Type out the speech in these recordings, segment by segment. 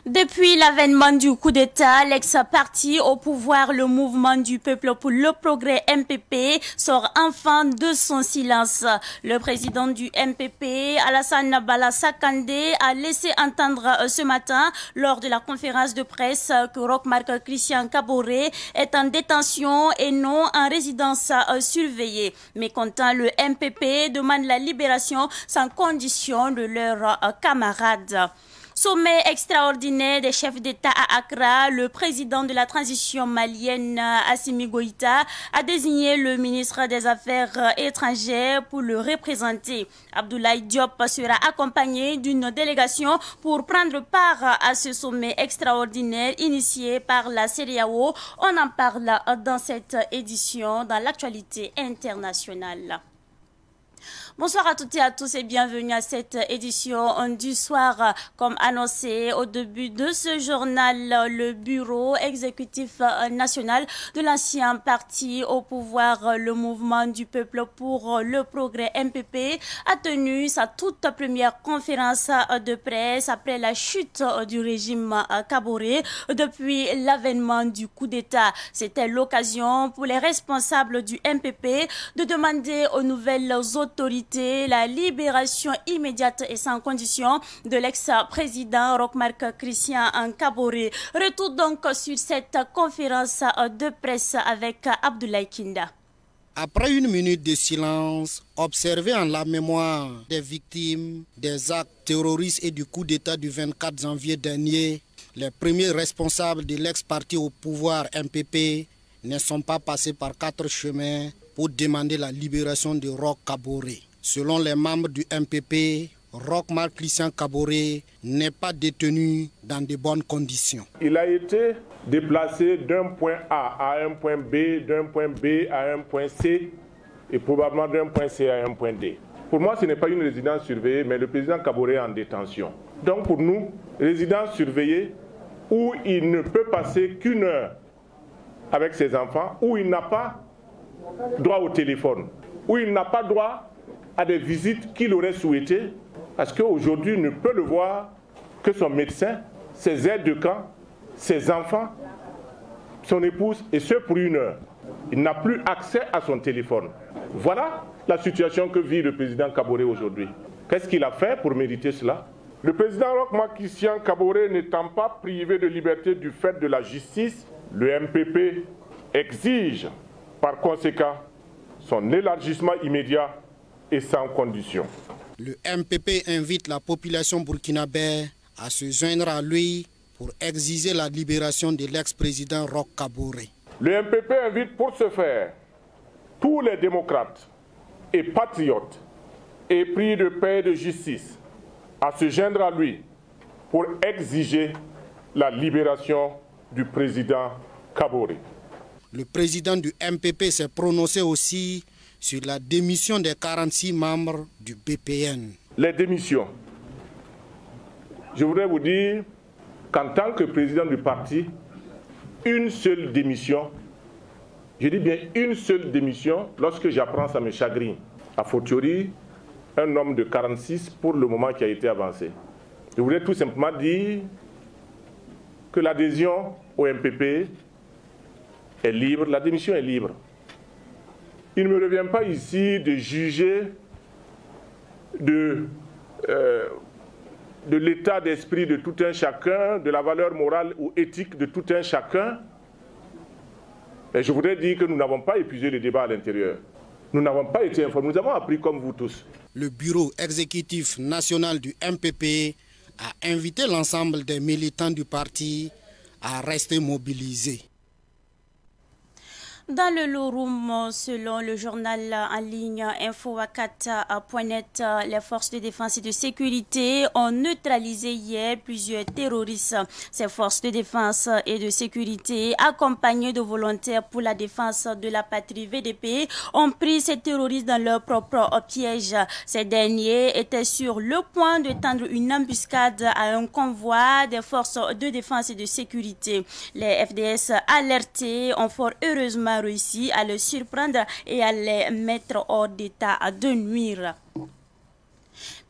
Depuis l'avènement du coup d'État, l'ex-parti au pouvoir, le mouvement du peuple pour le progrès MPP, sort enfin de son silence. Le président du MPP, Alassane Bala Sakandé, a laissé entendre ce matin lors de la conférence de presse que Roch-Marc Christian Kaboré est en détention et non en résidence surveillée. Mécontent, le MPP demande la libération sans condition de leurs camarades. Sommet extraordinaire des chefs d'État à Accra, le président de la transition malienne, Assimi Goïta, a désigné le ministre des Affaires étrangères pour le représenter. Abdoulaye Diop sera accompagné d'une délégation pour prendre part à ce sommet extraordinaire initié par la CEDEAO. On en parle dans cette édition dans l'actualité internationale. Bonsoir à toutes et à tous et bienvenue à cette édition du soir. Comme annoncé au début de ce journal, le bureau exécutif national de l'ancien parti au pouvoir, le mouvement du peuple pour le progrès MPP, a tenu sa toute première conférence de presse après la chute du régime Kaboré depuis l'avènement du coup d'État. C'était l'occasion pour les responsables du MPP de demander aux nouvelles autorités la libération immédiate et sans condition de l'ex-président Roch-Marc Christian Kaboré. Retour donc sur cette conférence de presse avec Abdoulaye Kinda. Après une minute de silence, observé en la mémoire des victimes des actes terroristes et du coup d'État du 24 janvier dernier, les premiers responsables de l'ex-parti au pouvoir MPP ne sont pas passés par 4 chemins pour demander la libération de Roch Kaboré. Selon les membres du MPP, Roch-Marc Christian Kaboré n'est pas détenu dans de bonnes conditions. Il a été déplacé d'un point A à un point B, d'un point B à un point C et probablement d'un point C à un point D. Pour moi, ce n'est pas une résidence surveillée, mais le président Kaboré est en détention. Donc pour nous, résidence surveillée où il ne peut passer qu'une heure avec ses enfants, où il n'a pas droit au téléphone, où il n'a pas droit à des visites qu'il aurait souhaitées, parce qu'aujourd'hui, il ne peut le voir que son médecin, ses aides de camp, ses enfants, son épouse, et ce pour une heure. Il n'a plus accès à son téléphone. Voilà la situation que vit le président Kaboré aujourd'hui. Qu'est-ce qu'il a fait pour mériter cela? Le président Roch-Marc Christian Kaboré n'étant pas privé de liberté du fait de la justice, le MPP exige par conséquent son élargissement immédiat et sans condition. Le MPP invite la population burkinabé à se joindre à lui pour exiger la libération de l'ex-président Roch Kaboré. Le MPP invite pour ce faire tous les démocrates et patriotes épris de paix et de justice à se joindre à lui pour exiger la libération du président Kaboré. Le président du MPP s'est prononcé aussi sur la démission des 46 membres du BPN. Les démissions. Je voudrais vous dire qu'en tant que président du parti, une seule démission, je dis bien une seule démission, lorsque j'apprends ça me chagrine. A fortiori, un homme de 46 pour le moment qui a été avancé. Je voudrais tout simplement dire que l'adhésion au MPP est libre, la démission est libre. Il ne me revient pas ici de juger de l'état d'esprit de tout un chacun, de la valeur morale ou éthique de tout un chacun. Et je voudrais dire que nous n'avons pas épuisé le débat à l'intérieur. Nous n'avons pas été informés, nous avons appris comme vous tous. Le bureau exécutif national du MPP a invité l'ensemble des militants du parti à rester mobilisés. Dans le Loroum, selon le journal en ligne infowakat.net, les forces de défense et de sécurité ont neutralisé hier plusieurs terroristes. Ces forces de défense et de sécurité, accompagnées de volontaires pour la défense de la patrie VDP, ont pris ces terroristes dans leur propre piège. Ces derniers étaient sur le point de tendre une embuscade à un convoi des forces de défense et de sécurité. Les FDS alertés ont fort heureusement réussi à les surprendre et à les mettre hors d'état de nuire.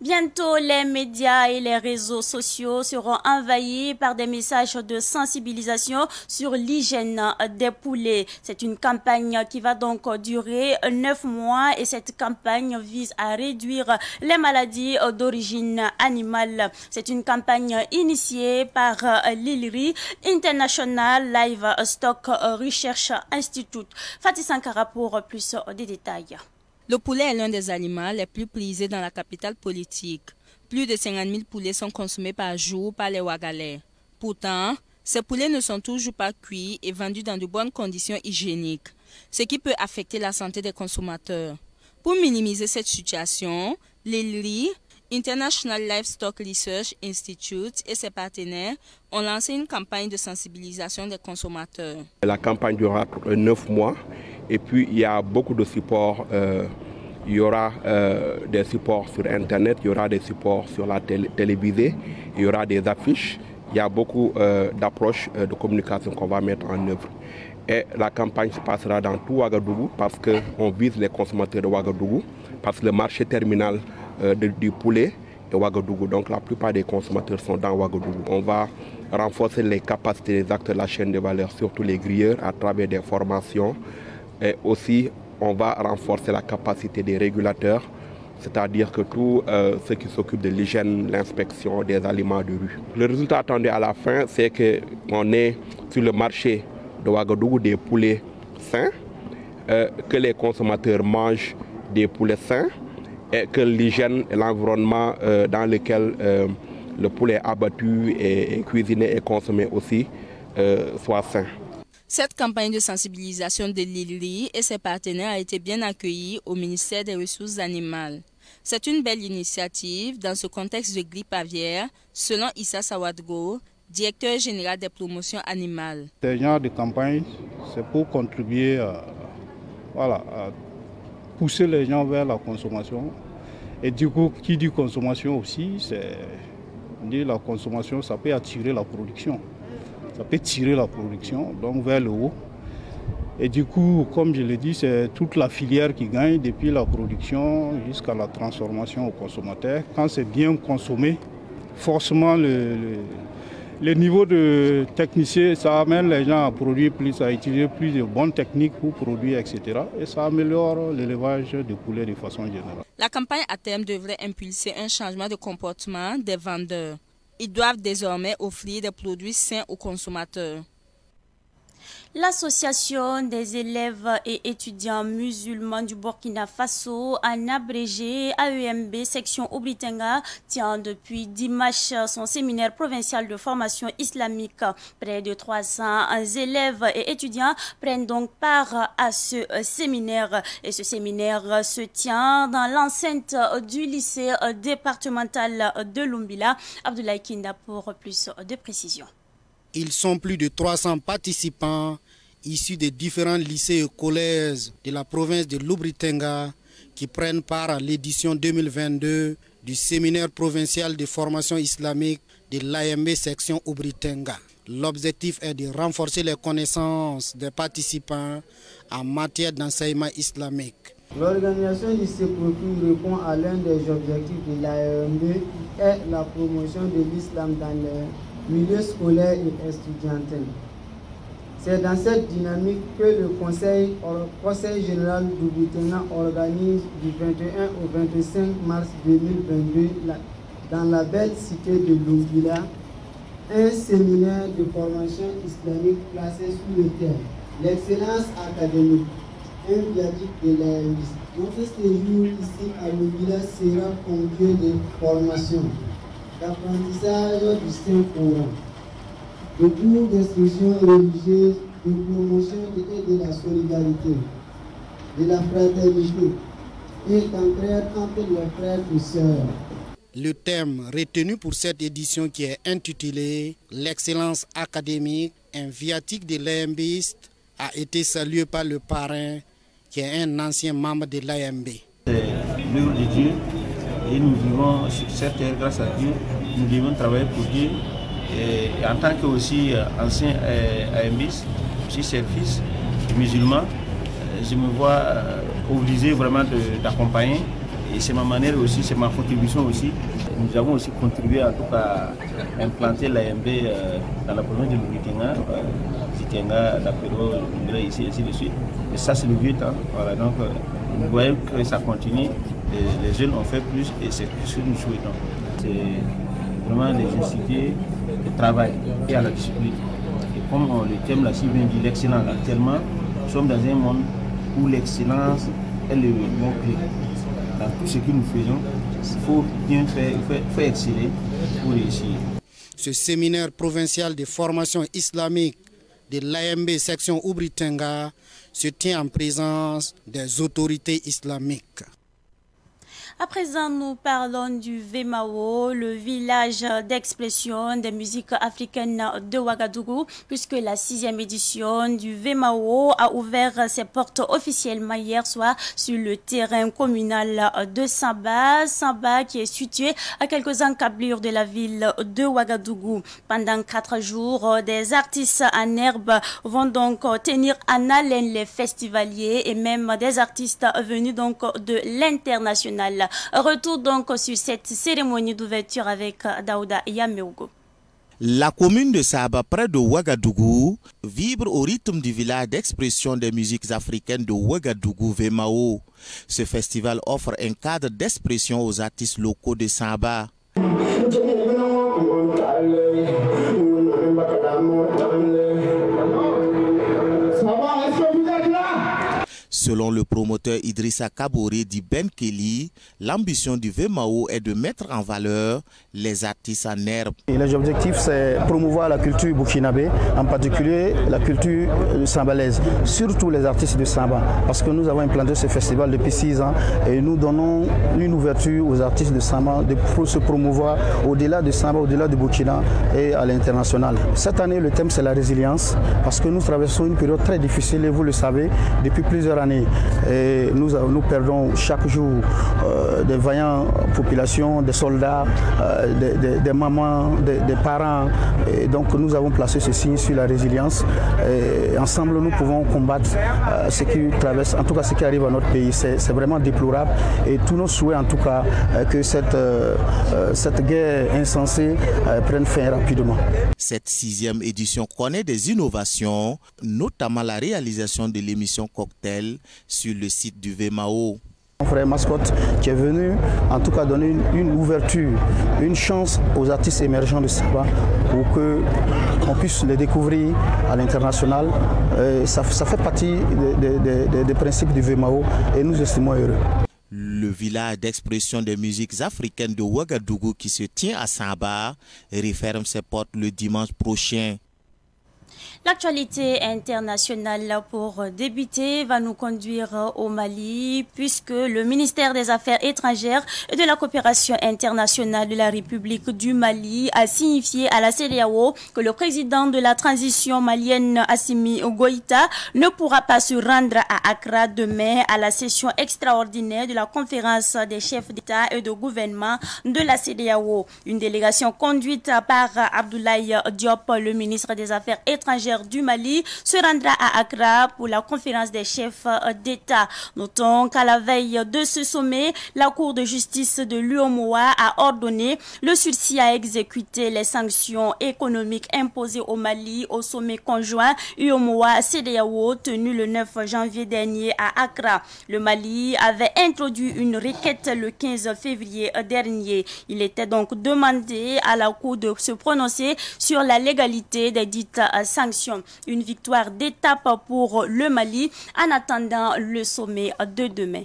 Bientôt, les médias et les réseaux sociaux seront envahis par des messages de sensibilisation sur l'hygiène des poulets. C'est une campagne qui va donc durer 9 mois et cette campagne vise à réduire les maladies d'origine animale. C'est une campagne initiée par l'ILRI, International Livestock Research Institute. Fatih Sankara pour plus de détails. Le poulet est l'un des aliments les plus prisés dans la capitale politique. Plus de 50 000 poulets sont consommés par jour par les Ouagalais. Pourtant, ces poulets ne sont toujours pas cuits et vendus dans de bonnes conditions hygiéniques, ce qui peut affecter la santé des consommateurs. Pour minimiser cette situation, l'ILRI, International Livestock Research Institute et ses partenaires ont lancé une campagne de sensibilisation des consommateurs. La campagne durera 9 mois et puis il y a beaucoup de supports. Il y aura des supports sur Internet, il y aura des supports sur la télévisée, il y aura des affiches. Il y a beaucoup d'approches de communication qu'on va mettre en œuvre. Et la campagne se passera dans tout Ouagadougou parce qu'on vise les consommateurs de Ouagadougou, parce que le marché terminal du poulet est Ouagadougou. Donc la plupart des consommateurs sont dans Ouagadougou. On va renforcer les capacités des acteurs de la chaîne de valeur, surtout les grilleurs, à travers des formations. Et aussi, on va renforcer la capacité des régulateurs, c'est-à-dire que tous ceux qui s'occupent de l'hygiène, l'inspection des aliments de rue. Le résultat attendu à la fin, c'est qu'on est sur le marché de Ouagadougou des poulets sains, que les consommateurs mangent des poulets sains et que l'hygiène et l'environnement dans lequel le poulet est abattu et cuisiné et consommé aussi soient sains. Cette campagne de sensibilisation de l'ILRI et ses partenaires a été bien accueillie au ministère des Ressources animales. C'est une belle initiative dans ce contexte de grippe aviaire, selon Issa Sawadgo, directeur général des promotions animales. Ce genre de campagne, c'est pour contribuer à pousser les gens vers la consommation. Et du coup, qui dit consommation aussi, la consommation, ça peut attirer la production. Ça peut tirer la production donc vers le haut. Et du coup, comme je l'ai dit, c'est toute la filière qui gagne, depuis la production jusqu'à la transformation au consommateur. Quand c'est bien consommé, forcément le niveau de technicien, ça amène les gens à produire plus, à utiliser plus de bonnes techniques pour produire, etc. Et ça améliore l'élevage de poulets de façon générale. La campagne à terme devrait impulser un changement de comportement des vendeurs. Ils doivent désormais offrir des produits sains aux consommateurs. L'Association des élèves et étudiants musulmans du Burkina Faso, en abrégé AEMB section Obritenga, tient depuis dimanche son séminaire provincial de formation islamique. Près de 300 élèves et étudiants prennent donc part à ce séminaire. Et ce séminaire se tient dans l'enceinte du lycée départemental de Lumbila. Abdoulaye Kinda pour plus de précisions. Ils sont plus de 300 participants issus des différents lycées et collèges de la province de l'Obritenga qui prennent part à l'édition 2022 du séminaire provincial de formation islamique de l'AMB section Obritenga. L'objectif est de renforcer les connaissances des participants en matière d'enseignement islamique. L'organisation de ce profil répond à l'un des objectifs de l'AMB est la promotion de l'islam dans les milieu scolaire et estudiantin. C'est dans cette dynamique que le Conseil général d'Obritenga organise du 21 au 25 mars 2022 dans la belle cité de Lumbila un séminaire de formation islamique placé sous le thème l'excellence académique, un viatique de l'AMB. Notre séjour ici à Lumbila sera ponctué de formation, d'apprentissage du Saint-Coran, de cours d'instruction religieuse, de promotion et de la solidarité, de la fraternité et d'entraide entre les frères et sœurs. Le thème retenu pour cette édition qui est intitulé « L'excellence académique, un viatique de l'AMBiste » a été salué par le parrain qui est un ancien membre de l'AMB. C'est l'œuvre de Dieu. Et nous vivons sur cette terre grâce à Dieu. Nous devons travailler pour Dieu. Et en tant que aussi ancien AMBiste, je suis fils musulman, je me vois obligé vraiment d'accompagner Et c'est ma manière aussi, c'est ma contribution aussi. Nous avons aussi contribué en tout cas à implanter l'AMB dans la province de Lubitenga, Zitenga, Lapero, ici, ainsi de suite. Et ça, c'est le vieux temps. Voilà, donc nous voyons que ça continue. Les jeunes ont fait plus et c'est ce que nous souhaitons. C'est vraiment les inciter au travail et à la discipline. Et comme le thème là, si bien dit, l'excellence, actuellement, nous sommes dans un monde où l'excellence est le mot-clé. Dans tout ce que nous faisons, il faut bien faire, il faut exceller pour réussir. Ce séminaire provincial de formation islamique de l'AMB section Oubri-Tenga se tient en présence des autorités islamiques. À présent, nous parlons du Vemao, le village d'expression des musiques africaines de Ouagadougou, puisque la 6e édition du Vemao a ouvert ses portes officiellement hier soir sur le terrain communal de Samba. Samba qui est situé à quelques encablures de la ville de Ouagadougou. Pendant 4 jours, des artistes en herbe vont donc tenir en haleine les festivaliers et même des artistes venus donc de l'international. Retour donc sur cette cérémonie d'ouverture avec Daouda Yameougo. La commune de Saba, près de Ouagadougou, vibre au rythme du village d'expression des musiques africaines de Ouagadougou, Vemao. Ce festival offre un cadre d'expression aux artistes locaux de Saba. Selon le promoteur Idrissa Kaboré dit Ben Kelly, l'ambition du Vemao est de mettre en valeur les artistes en herbe. L'objectif, c'est promouvoir la culture burkinabé, en particulier la culture sambalaise, surtout les artistes de Samba, parce que nous avons implanté ce festival depuis 6 ans et nous donnons une ouverture aux artistes de Samba de se promouvoir au-delà de Samba, au-delà du Burkina et à l'international. Cette année, le thème, c'est la résilience, parce que nous traversons une période très difficile et vous le savez, depuis plusieurs années. Et nous perdons chaque jour des vaillantes populations, des soldats, des mamans, des parents. Et donc nous avons placé ce signe sur la résilience. Et ensemble, nous pouvons combattre ce qui traverse, en tout cas ce qui arrive à notre pays. C'est vraiment déplorable. Et tous nos souhaits, en tout cas, que cette guerre insensée prenne fin rapidement. Cette 6e édition connaît des innovations, notamment la réalisation de l'émission Cocktail sur le site du Vemao. Mon frère Mascotte qui est venu en tout cas donner une ouverture, une chance aux artistes émergents de Saba pour qu'on puisse les découvrir à l'international. Ça fait partie des principes du Vemao et nous estimons heureux. Le village d'expression des musiques africaines de Ouagadougou qui se tient à Saba referme ses portes le dimanche prochain. L'actualité internationale pour débuter va nous conduire au Mali puisque le ministère des Affaires étrangères et de la coopération internationale de la République du Mali a signifié à la CEDEAO que le président de la transition malienne Assimi Goïta ne pourra pas se rendre à Accra demain à la session extraordinaire de la conférence des chefs d'État et de gouvernement de la CEDEAO. Une délégation conduite par Abdoulaye Diop, le ministre des Affaires étrangères du Mali, se rendra à Accra pour la conférence des chefs d'État. Notons qu'à la veille de ce sommet, la Cour de justice de l'UEMOA a ordonné le sursis à exécuter les sanctions économiques imposées au Mali au sommet conjoint UEMOA-CEDEAO tenu le 9 janvier dernier à Accra. Le Mali avait introduit une requête le 15 février dernier. Il était donc demandé à la Cour de se prononcer sur la légalité des dites sanctions. Une victoire d'étape pour le Mali en attendant le sommet de demain.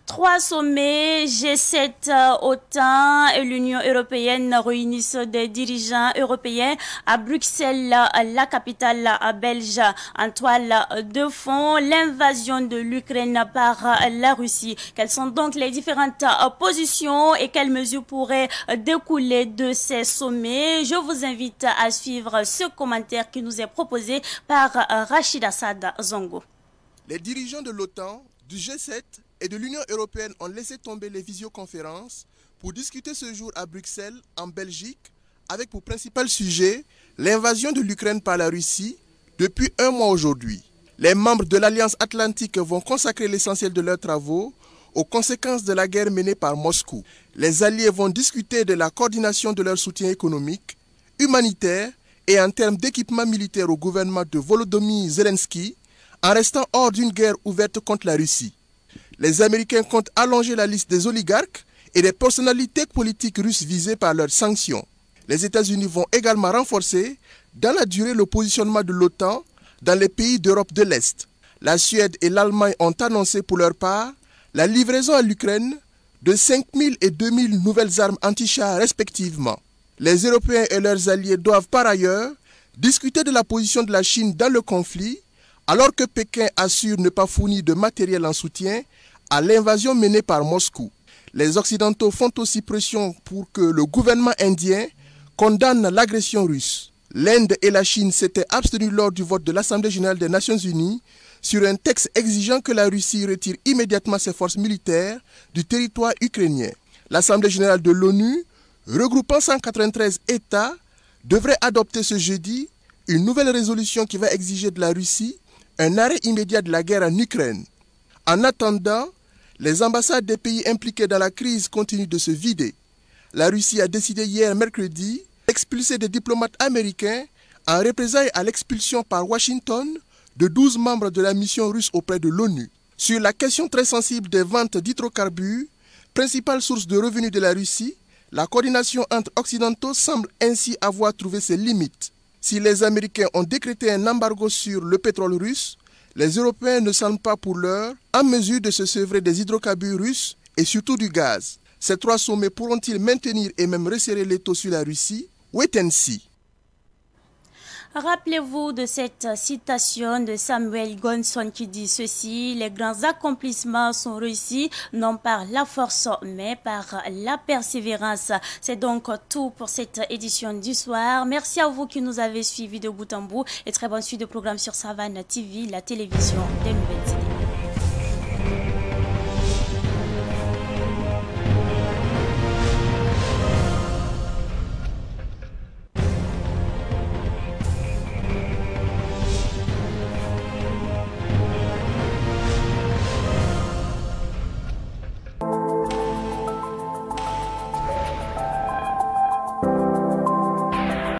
3 sommets, G7, OTAN et l'Union européenne réunissent des dirigeants européens à Bruxelles, la capitale belge. En toile de fond, l'invasion de l'Ukraine par la Russie. Quelles sont donc les différentes positions et quelles mesures pourraient découler de ces sommets? Je vous invite à suivre ce commentaire qui nous est proposé par Rachid Assad Zongo. Les dirigeants de l'OTAN, du G7 et de l'Union européenne ont laissé tomber les visioconférences pour discuter ce jour à Bruxelles, en Belgique, avec pour principal sujet l'invasion de l'Ukraine par la Russie depuis 1 mois aujourd'hui. Les membres de l'Alliance Atlantique vont consacrer l'essentiel de leurs travaux aux conséquences de la guerre menée par Moscou. Les alliés vont discuter de la coordination de leur soutien économique, humanitaire et en termes d'équipement militaire au gouvernement de Volodymyr Zelensky, en restant hors d'une guerre ouverte contre la Russie. Les Américains comptent allonger la liste des oligarques et des personnalités politiques russes visées par leurs sanctions. Les États-Unis vont également renforcer dans la durée le positionnement de l'OTAN dans les pays d'Europe de l'Est. La Suède et l'Allemagne ont annoncé pour leur part la livraison à l'Ukraine de 5 000 et 2 000 nouvelles armes anti-chars respectivement. Les Européens et leurs alliés doivent par ailleurs discuter de la position de la Chine dans le conflit, alors que Pékin assure ne pas fournir de matériel en soutien à l'invasion menée par Moscou. Les Occidentaux font aussi pression pour que le gouvernement indien condamne l'agression russe. L'Inde et la Chine s'étaient abstenus lors du vote de l'Assemblée générale des Nations unies sur un texte exigeant que la Russie retire immédiatement ses forces militaires du territoire ukrainien. L'Assemblée générale de l'ONU, regroupant 193 États, devrait adopter ce jeudi une nouvelle résolution qui va exiger de la Russie un arrêt immédiat de la guerre en Ukraine. En attendant, les ambassades des pays impliqués dans la crise continuent de se vider. La Russie a décidé hier mercredi d'expulser des diplomates américains en représailles à l'expulsion par Washington de 12 membres de la mission russe auprès de l'ONU. Sur la question très sensible des ventes d'hydrocarbures, principale source de revenus de la Russie, la coordination entre occidentaux semble ainsi avoir trouvé ses limites. Si les Américains ont décrété un embargo sur le pétrole russe, les Européens ne semblent pas pour l'heure en mesure de se sevrer des hydrocarbures russes et surtout du gaz. Ces trois sommets pourront-ils maintenir et même resserrer l'étau sur la Russie? Wait and see. Rappelez-vous de cette citation de Samuel Johnson qui dit ceci: les grands accomplissements sont réussis non par la force mais par la persévérance. C'est donc tout pour cette édition du soir. Merci à vous qui nous avez suivis de bout en bout et très bonne suite de programmes sur Savane TV, la télévision des nouvelles.